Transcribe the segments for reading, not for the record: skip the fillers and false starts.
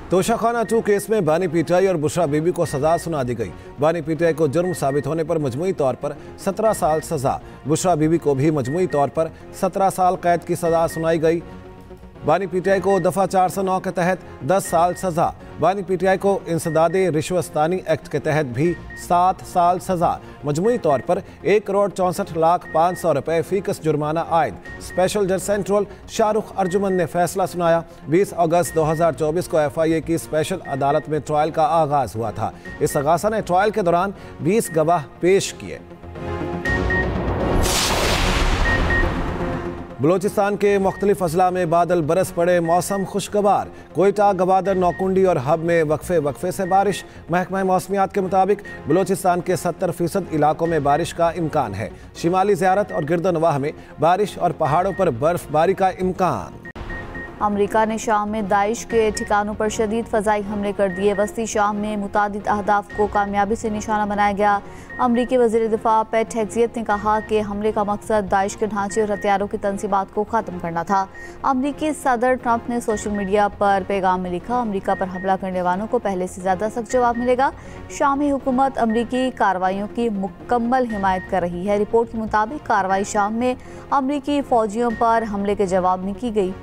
Toshakhana 2 case में बानी PTI और बुशरा बीबी को सजा सुना दी गई। बानी पीटीआई को जुर्म साबित होने पर मजमूई तौर पर 17 साल सजा, बुशरा बीबी को भी मजमूई तौर पर 17 साल कैद की सजा सुनाई गई। बानी पीटीआई को दफ़ा 409 के तहत 10 साल सजा, बानी पीटीआई को इंसदादे रिश्वतस्तानी एक्ट के तहत भी 7 साल सजा। मजमूई तौर पर 1,64,05,00,000 रुपए फीकस जुर्माना आयद। स्पेशल जज सेंट्रल शाहरुख अर्जुमन ने फैसला सुनाया। 20 अगस्त 2024 को FIA की स्पेशल अदालत में ट्रायल का आगाज हुआ था। इस अगासा ने ट्रायल के दौरान 20 गवाह पेश किए। बलोचिस्तान के मुख्तलिफ अजला में बादल बरस पड़े, मौसम खुशगवार। कोयटा, गवादर, नौकुंडी और हब में वक्फे से बारिश। महकमा मौसमियात के मुताबिक बलोचिस्तान के 70% इलाकों में बारिश का इम्कान है। शिमाली ज़ियारत और गिरदोनवाह में बारिश और पहाड़ों पर बर्फबारी का इम्कान। अमरीका ने शाम में दाइश के ठिकानों पर शदीद फ़ज़ाई हमले कर दिए। वस्ती शाम में मुतादिद अहदाफ को कामयाबी से निशाना बनाया गया। अमरीकी वज़ीर दिफा पेट हेग्जियत ने कहा कि हमले का मकसद दाइश के ढांचे और हथियारों की तंसीबात को ख़त्म करना था। अमरीकी सदर ट्रंप ने सोशल मीडिया पर पैगाम में लिखा, अमरीका पर हमला करने वालों को पहले से ज़्यादा सख्त जवाब मिलेगा। शामी हुकूमत अमरीकी कार्रवाइयों की मुकम्मल हिमायत कर रही है। रिपोर्ट के मुताबिक कार्रवाई शाम में अमरीकी फ़ौजियों पर हमले के जवाब में की गई।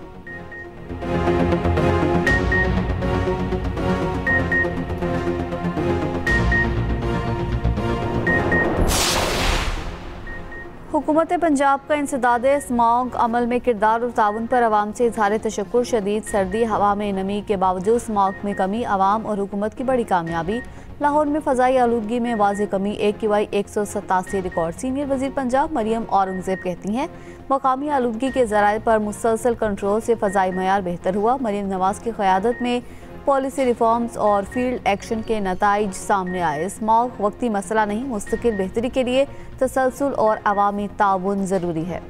हुकूमत पंजाब का इंसदादे स्मॉग अमल में किरदार और ताउन पर अवाम से इज़हार तशक्कुर। शदीद सर्दी, हवा में नमी के बावजूद स्मॉग में कमी अवाम और हुकूमत की बड़ी कामयाबी। लाहौर में फ़ज़ाई आलूदगी में वाज़ेह कमी, AQI 187 रिकॉर्ड। सीनियर वज़ीर पंजाब मरियम औरंगज़ेब कहती हैं, मकामी आलूदगी के ज़राए पर मुसलसल कंट्रोल से फ़ज़ाई मयार बेहतर हुआ। मरियम नवाज़ की क़यादत में पॉलिसी रिफॉर्म्स और फील्ड एक्शन के नताइज सामने आए। स्मॉग वक्ती मसला नहीं, मुस्तकिल बेहतरी के लिए तसलसल और अवामी ताउन ज़रूरी है।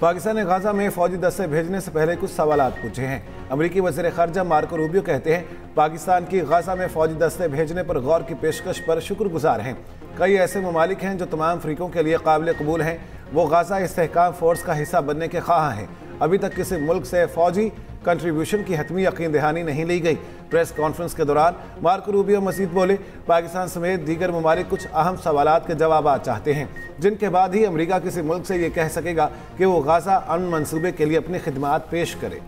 पाकिस्तान ने गाजा में फौजी दस्ते भेजने से पहले कुछ सवालात पूछे हैं। अमरीकी वज़ीर ख़ारजा मार्को रूबियो कहते हैं, पाकिस्तान की गाजा में फौजी दस्ते भेजने पर गौर की पेशकश पर शुक्रगुजार हैं। कई ऐसे ममालिक हैं जो तमाम फ़रीक़ों के लिए काबिल कबूल हैं। वो गाजा इस्तेहकाम फ़ोर्स का हिस्सा बनने के ख्वाह हैं। अभी तक किसी मुल्क से फ़ौजी कंट्रीब्यूशन की हतमी यकीन दहानी नहीं ली गई। प्रेस कॉन्फ्रेंस के दौरान मार्को रूबियो मज़ीद बोले, पाकिस्तान समेत दीगर ममालिक कुछ अहम सवालात के जवाब चाहते हैं, जिनके बाद ही अमरीका किसी मुल्क से ये कह सकेगा कि वो गाजा अमन मंसूबे के लिए अपनी खिदमात पेश करे।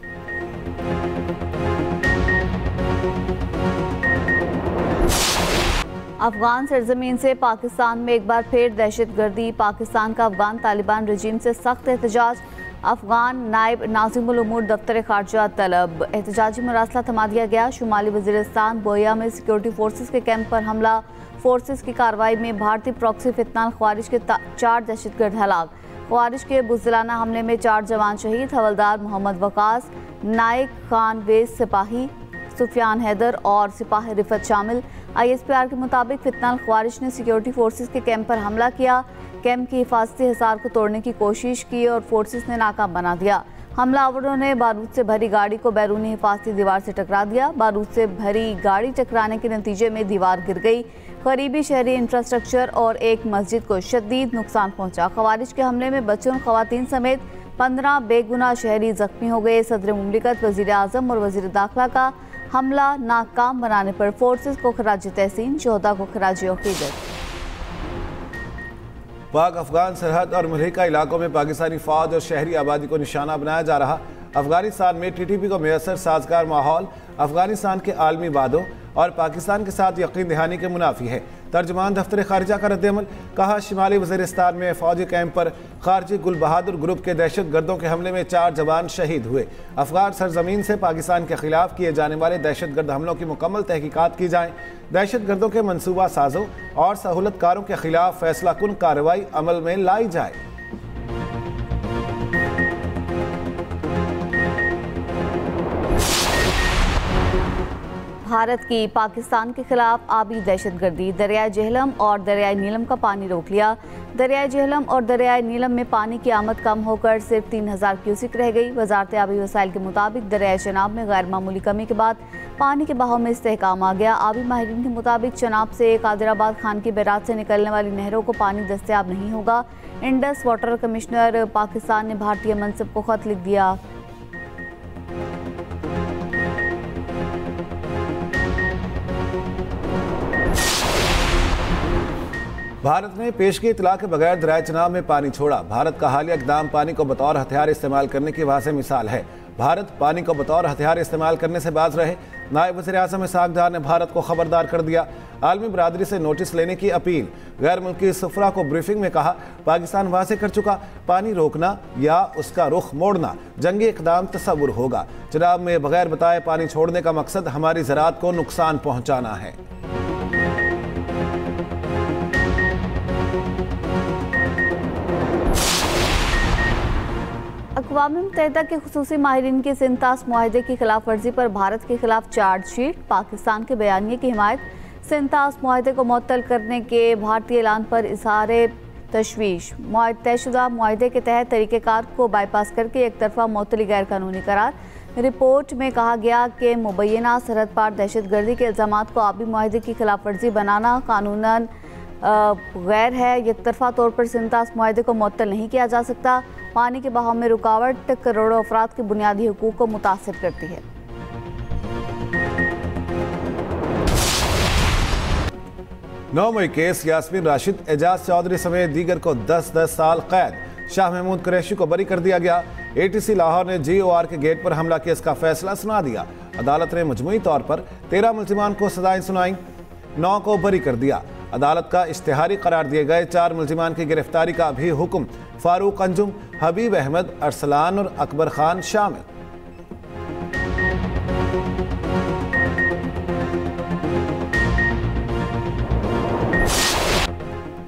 अफगान सरजमीन से पाकिस्तान में एक बार फिर दहशतगर्दी। पाकिस्तान का अफगान तालिबान रजीम से सख्त एहतजाज। अफगान नायब नाज़िमुल उमूर दफ्तर खारजा तलब। एहतजाजी मरासला थमा दिया गया। शुमाली वज़ीरिस्तान बोया में सिक्योरिटी फोर्सेस के कैंप पर हमला। फोर्सेस की कार्रवाई में भारतीय प्रॉक्सी फितनाल ख्वारिज के 4 दहशतगर्द हलाक। ख्वारिज के बुज़दिलाना हमले में 4 जवान शहीद। हवलदार मोहम्मद वकास, नाइक खान वेज सिपाही, सुफियान हैदर और सिपाही रिफत शामिल। ISPR के मुताबिक फितनाल ख्वारिज ने सिक्योरिटी फोर्सेस के कैंप पर हमला किया। कैंप की हिफाजती हिसार को तोड़ने की कोशिश की और फोर्सेस ने नाकाम बना दिया। हमलावरों ने बारूद से भरी गाड़ी को बैरूनी हिफाजती दीवार से टकरा दिया। बारूद से भरी गाड़ी टकराने के नतीजे में दीवार गिर गई। करीबी शहरी इंफ्रास्ट्रक्चर और एक मस्जिद को शदीद नुकसान पहुंचा। ख्वारिज के हमले में बच्चों और ख़वातीन समेत 15 बेगुनाह शहरी जख्मी हो गए। सदर मुमलिकत, वज़ीर आज़म और वज़ीर दाखिला का हमला नाकाम बनाने पर फोर्सेस को खराज तहसीन, शोहदा को खराज अक़ीदत। पाक अफगान सरहद और मलहिका इलाकों में पाकिस्तानी फौज और शहरी आबादी को निशाना बनाया जा रहा। अफगानिस्तान में TTP को मैसर साजगार माहौल अफगानिस्तान के आलमी वादों और पाकिस्तान के साथ यकीन दहानी के मुनाफी है। तर्जमान दफ्तर खारजा का रद्दअमल, कहा शिमाली वज़ीरिस्तान में फौजी कैंप पर खारजी गुल बहादुर ग्रुप के दहशत गर्दों के हमले में 4 जवान शहीद हुए। अफगान सरजमीन से पाकिस्तान के खिलाफ किए जाने वाले दहशत गर्द हमलों की मुकम्मल तहकीकात की जाए। दहशत गर्दों के मनसूबा साजों और सहूलतकारों के खिलाफ फैसला कुन कार्रवाई अमल में लाई जाए। भारत की पाकिस्तान के खिलाफ आबी दहशतगर्दी। दरियाए जेहलम और दरियाए नीलम का पानी रोक लिया। दरियाए जेहलम और दरियाए नीलम में पानी की आमद कम होकर सिर्फ 3000 क्यूसिक रह गई। वजारत आबी वसाइल के मुताबिक दरियाए चनाब में गैर मामूली कमी के बाद पानी के बहाव में इस्तेहकाम आ गया। आबी माहिरीन के मुताबिक चनाब से कादिराबाद खान की बैराज से निकलने वाली नहरों को पानी दस्तयाब नहीं होगा। इंडस वाटर कमिश्नर पाकिस्तान ने भारतीय मनसब को खत लिख दिया। भारत ने पेशगी इतला के बगैर दरिया चनाब में पानी छोड़ा। भारत का हालिया इक़दाम पानी को बतौर हथियार इस्तेमाल करने की वाज़ेह मिसाल है। भारत पानी को बतौर हथियार इस्तेमाल करने से बाज रहे। नायब वज़ीर आज़म इसहाक़ डार ने भारत को खबरदार कर दिया। आलमी बरादरी से नोटिस लेने की अपील। गैर मुल्की सफरा को ब्रीफिंग में कहा, पाकिस्तान वाज़ेह कर चुका, पानी रोकना या उसका रुख मोड़ना जंगी इक़दाम तस्वुर होगा। चनाब में बगैर बताए पानी छोड़ने का मकसद हमारी ज़राअत को नुकसान पहुँचाना है। अक़वाम मुत्तहिदा के खुसूसी माहिरीन के सिंतास मुआहदे की खिलाफ वर्जी पर भारत के खिलाफ चार्जशीट। पाकिस्तान के बयानिए की हिमायत। सिंतास मुआहदे को मुअत्तल करने के भारतीय ऐलान पर इज़हार तशवीश। तयशुदा मुआहदे के तहत तरीक़ेकार को बाईपास करके एक तरफा मुअत्तली गैर कानूनी करार। रिपोर्ट में कहा गया कि मुबैना सरहद पार दहशतगर्दी के इल्ज़ामात को आबी मुआहदे की खिलाफ वर्जी बनाना कानूनन गैर है। एक तरफा तौर पर सिंतास मुआहदे को मुअत्तल नहीं किया जा सकता। पानी के बहाव में रुकावट करोड़ों अफराद के बुनियादी हुकूक को मुतासिर करती है। 9 मई केस यास्मीन राशिद, एजाज चौधरी समेत दीगर को 10-10 साल कैद। शाह महमूद कुरैशी को बरी कर दिया गया। ATC लाहौर ने GOR के गेट पर हमला केस का फैसला सुना दिया। अदालत ने मजमूई तौर पर 13 मुल्जिमान को सजाएं सुनाई, 9 को बरी कर दिया। अदालत का इश्तिहारी करार दिए गए 4 मुल्जिमान की गिरफ्तारी का भी हुक्म। फारूक अंजुम, हबीब अहमद, अरसलान और अकबर खान शामिल।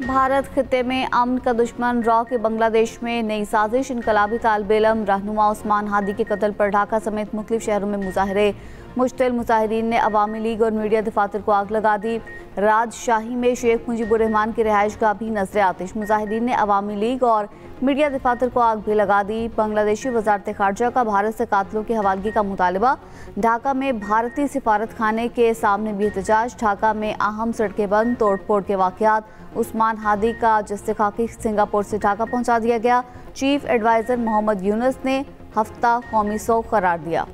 भारत खित्ते में अमन का दुश्मन रॉ के बांग्लादेश में नई साजिश। इनकलाबी तालिब इल्म रहनुमा उस्मान हादी के कत्ल पर ढाका समेत मुख्तलिफ शहरों में मुजाहरे। मुश्तिल मुजाहिरीन ने अवामी लीग और मीडिया दफातर को आग लगा दी। राजशाही में शेख मुजीबुर रहमान की रिहाइश का भी नजर आतिश। मुजाहिरीन ने अवामी लीग और मीडिया दफातर को आग भी लगा दी। बांग्लादेशी वजारत खारजा का भारत से कातलों की हवालगी का मुतालबा। ढाका में भारतीय सिफारत खाने के सामने भी एहतजाज। ढाका में अहम सड़कें बंद, तोड़ फोड़ के वाक़यात। उस्मान हादी का जस्तिखाकी सिंगापुर से ढाका पहुंचा दिया गया। चीफ एडवाइज़र मोहम्मद यूनुस ने हफ्ता कौमी शोक करार दिया।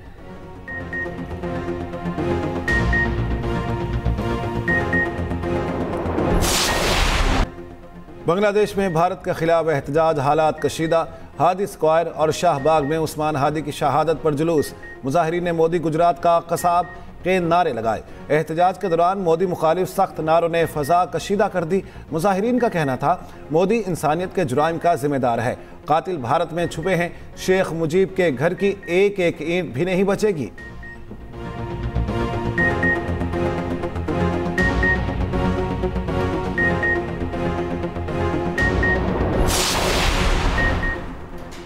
बांग्लादेश में भारत के खिलाफ एहतजाज, हालात कशीदा। हादी स्क्वायर और शाहबाग में उस्मान हादी की शहादत पर जुलूस। मुजाहिरीन ने मोदी गुजरात का कसाब के नारे लगाए। एहतजाज के दौरान मोदी मुखालिफ सख्त नारों ने फजा कशीदा कर दी। मुजाहिरीन का कहना था, मोदी इंसानियत के जुराइम का जिम्मेदार है, कातिल भारत में छुपे हैं, शेख मुजीब के घर की एक एक ईंट भी नहीं बचेगी।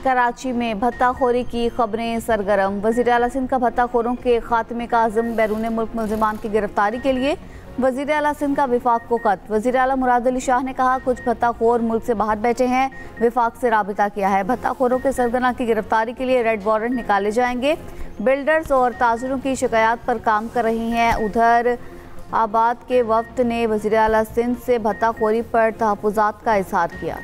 कराची में भत्ताखोरी की खबरें सरगर्म। वज़ीर आला सिंध का भत्ताखोरों के खात्मे का अज़्म। बैरून मुल्क मुल्ज़िमान की गिरफ्तारी के लिए वज़ीर आला सिंध का विफाक को खत। वज़ीर आला मुराद अली शाह ने कहा, कुछ भत्ताखोर मुल्क से बाहर बैठे हैं, विफाक से राबिता किया है। भत्ताखोरों के सरगना की गिरफ्तारी के लिए रेड वारंट निकाले जाएंगे। बिल्डर्स और ताजरों की शिकायत पर काम कर रही हैं। उधर आबाद के वफ्द ने वज़ीर आला सिंध से भत्ताखोरी पर तहफ़्फ़ुज़ात का इज़हार किया।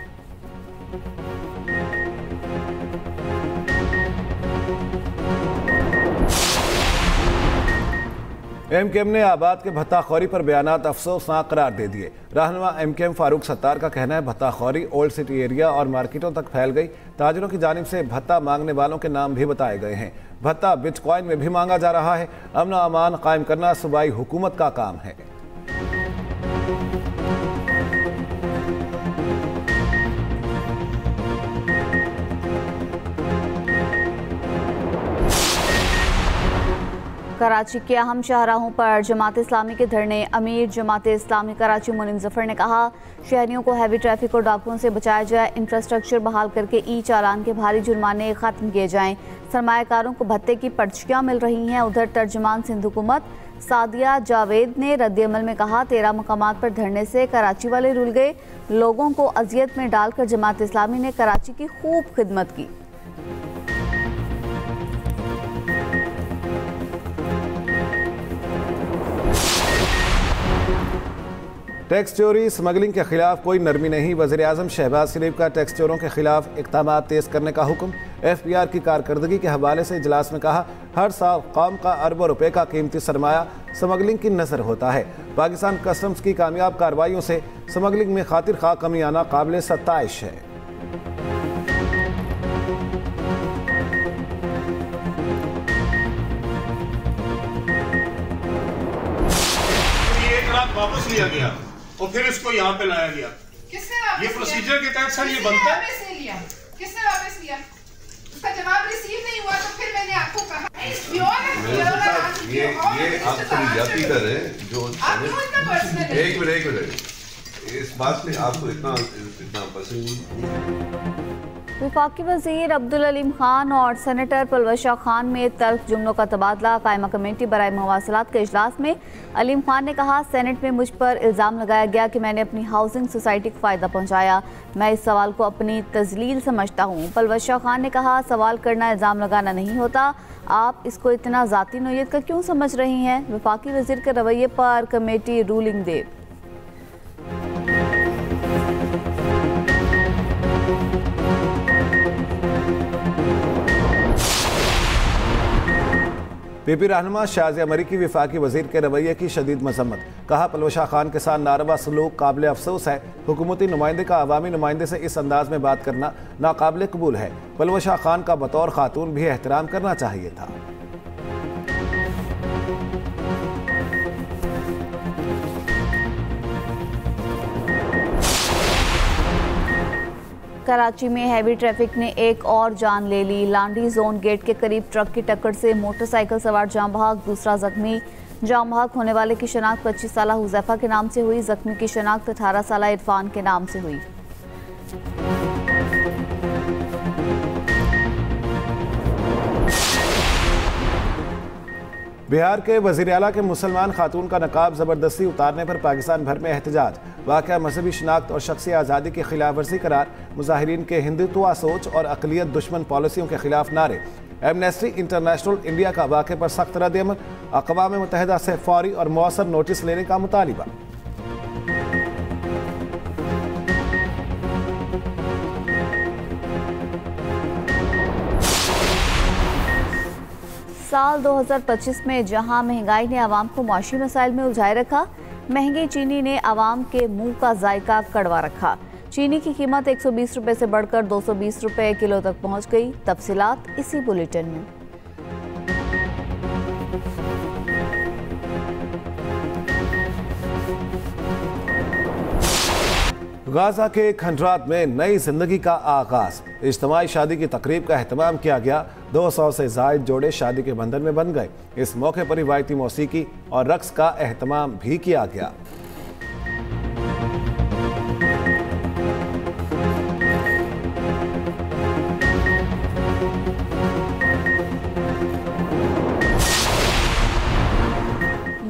MKM ने आबाद के भत्ताखोरी पर बयानात अफसोसनाक करार दे दिए। रहनुमा MKM फारूक सत्तार का कहना है, भत्ताखोरी ओल्ड सिटी एरिया और मार्केटों तक फैल गई। ताजिरों की जानिब से भत्ता मांगने वालों के नाम भी बताए गए हैं। भत्ता बिटकॉइन में भी मांगा जा रहा है। अमन अमान कायम करना सूबाई हुकूमत का काम है। कराची के अहम शाहराहों पर जमात इस्लामी के धरने। अमीर जमात इस्लामी कराची मुनीम जफर ने कहा, शहरियों को हैवी ट्रैफिक और डाकुओं से बचाया जाए। इंफ्रास्ट्रक्चर बहाल करके चालान के भारी जुर्माने खत्म किए जाएं। सरमायाकारों को भत्ते की पर्चियाँ मिल रही हैं। उधर तर्जुमान सिंध हुकूमत सादिया जावेद ने रद्द-ए-अमल में कहा, 13 मकामात पर धरने से कराची वाले रुल गए। लोगों को अजियत में डालकर जमात इस्लामी ने कराची की खूब खिदमत की। टैक्स चोरी स्मगलिंग के खिलाफ कोई नरमी नहीं, वज़ीर-ए-आज़म शहबाज शरीफ का टैक्स चोरों के खिलाफ इक़दाम तेज़ करने का हुक्म। FBR की कारकर्दगी के हवाले से इजलास में कहा, हर साल कौम का अरबों रुपए का कीमती सरमाया स्मगलिंग की नज़र होता है। पाकिस्तान कस्टम्स की कामयाब कार्रवाइयों से स्मगलिंग में खातिर खा कमी आना काबिल सत्ताइश है। वापस लिया गया और फिर इसको यहाँ पे लाया गया। किसने वापस ये प्रोसीजर के तहत सर ये बनता है। किसने वापस लिया? उसका जवाब रिसीव नहीं हुआ तो फिर मैंने आपको कहा ये आप जाती कर रहे हैं जो एक मिनट इस बात में आपको इतना पसंद। वफाकी वज़ीर अब्दुल अलीम खान और सेनेटर पलवशा खान में तल्ख जुमलों का तबादला। कायमा कमेटी बराए मवासलात के इजलास में अलीम खान ने कहा, सेनेट में मुझ पर इल्ज़ाम लगाया गया कि मैंने अपनी हाउसिंग सोसाइटी को फ़ायदा पहुंचाया। मैं इस सवाल को अपनी तजलील समझता हूं। पलवशा खान ने कहा, सवाल करना इल्ज़ाम लगाना नहीं होता, आप इसको इतना ज़ाती नोयत का क्यों समझ रही हैं? वफाकी वज़ीर के रवैये पर कमेटी रूलिंग दे। PP रहनुमा शाज़िया मरी की वफाकी वज़ीर के रवैये की शदीद मजम्मत। कहा, पलवशा खान के साथ नारवा सलूक काबिल अफसोस है। हुकूमती नुमाइंदे का अवामी नुमाइंदे से इस अंदाज में बात करना नाकाबिल कबूल है। पलवशा खान का बतौर खातून भी एहतराम करना चाहिए था। कराची में हैवी ट्रैफिक ने एक और जान ले ली। लांडी जोन गेट के करीब ट्रक की टक्कर से मोटरसाइकिल सवार जाम बहक, दूसरा जख्मी। जाम बहक होने वाले की शनाख्त 25 साला हुज़ैफा के नाम से हुई। जख्मी की शनाख्त 18 साला इरफान के नाम से हुई। बिहार के वज़ीर आला के मुसलमान खातून का नकाब ज़बरदस्ती उतारने पर पाकिस्तान भर में एहतजाज। वाक़या मजहबी शनाख्त और शख्सी आज़ादी की खिलाफ वर्जी करार। मुजाहिरीन के हिंदुत्वा सोच और अक़लियत दुश्मन पॉलिसियों के खिलाफ नारे। एमनेस्टी इंटरनेशनल इंडिया का वाक़े पर सख्त रद्द-ए-अमल। अक़वाम मुत्तहिदा से फौरी और मौसर नोटिस लेने का मुतालिबा। साल 2025 में जहां महंगाई ने आवाम को माशी मसाइल में उलझाए रखा, महंगी चीनी ने आवाम के मुंह का जायका कड़वा रखा। चीनी की कीमत 120 रुपए से बढ़कर 220 रुपए किलो तक पहुंच गई। तफसीलात इसी बुलेटिन में। गाजा के खंडरात में नई जिंदगी का आगाज। इज्तिमाई शादी की तकरीब का एहतमाम किया गया। 200 से जायद जोड़े शादी के बंधन में बन गए। इस मौके पर रिवायती मौसीकी और रक्स का एहतमाम भी किया गया।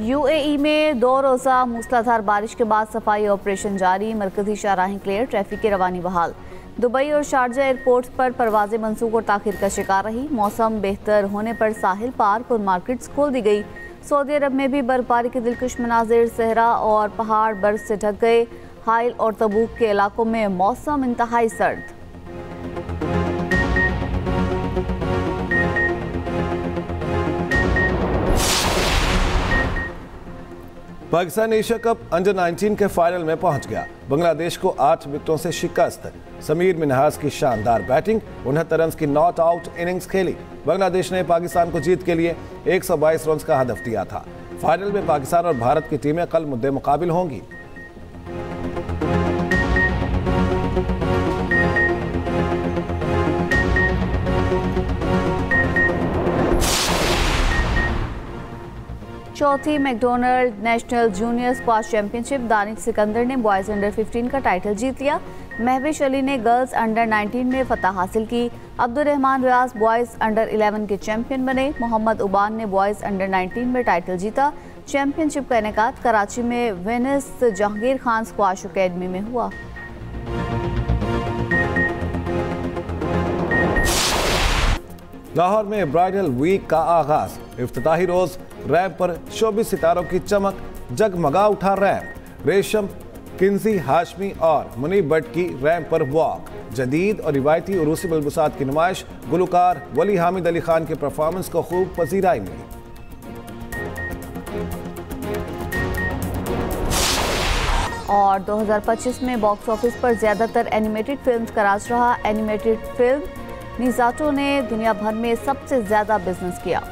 UAE में 2 रोज़ा मूसलाधार बारिश के बाद सफाई ऑपरेशन जारी। मरकजी शाहराहें क्लियर, ट्रैफिक की रवानी बहाल। दुबई और शारजा एयरपोर्ट्स पर परवाजें मनसूख और ताखिर का शिकार रही। मौसम बेहतर होने पर साहिल पार्क और मार्केट्स खोल दी गई। सऊदी अरब में भी बर्फबारी के दिलकश मनाजिर, सहरा और पहाड़ बर्फ से ढक गए। हाइल और तबूक के इलाकों में मौसम इंतहाई सर्द। पाकिस्तान एशिया कप अंडर 19 के फाइनल में पहुंच गया। बांग्लादेश को 8 विकेटों से शिकस्त। समीर मिनहास की शानदार बैटिंग, 69 रन की नॉट आउट इनिंग्स खेली। बांग्लादेश ने पाकिस्तान को जीत के लिए 122 रन का हदफ दिया था। फाइनल में पाकिस्तान और भारत की टीमें कल मुद्दे मुकाबिल होंगी। चौथी McDonald national junior squash championship. Danish Sikandar ने बॉयज़ अंडर 15 का टाइटल जीत लिया। महविश अली ने गर्ल्स अंडर 19 में फतह हासिल की। अब्दुल रहमान रियाज बॉयज़ अंडर 11 के चैंपियन बने। मोहम्मद उबान ने बॉयज़ अंडर 19 में टाइटल जीता। चैंपियनशिप का इनेकाद कराची में Venice Jahangir Khan squash academy में हुआ। लाहौर में ब्राइडल वीक का आगाज। इफ्तिताही रोज रैंप पर 24 सितारों की चमक, जगमगा उठा रैंप। रेशम किन्जी हाशमी और मुनीब भट्ट की रैंप पर वॉक। जदीद और रिवायती उरूसी मलबूसात की नुमाइश। गुलकार वली हामिद अली खान के परफॉर्मेंस को खूब पजीराई मिली। और 2025 में बॉक्स ऑफिस पर ज्यादातर एनिमेटेड फिल्म्स का राज रहा। एनिमेटेड फिल्म निज़ाटो ने दुनिया भर में सबसे ज्यादा बिजनेस किया।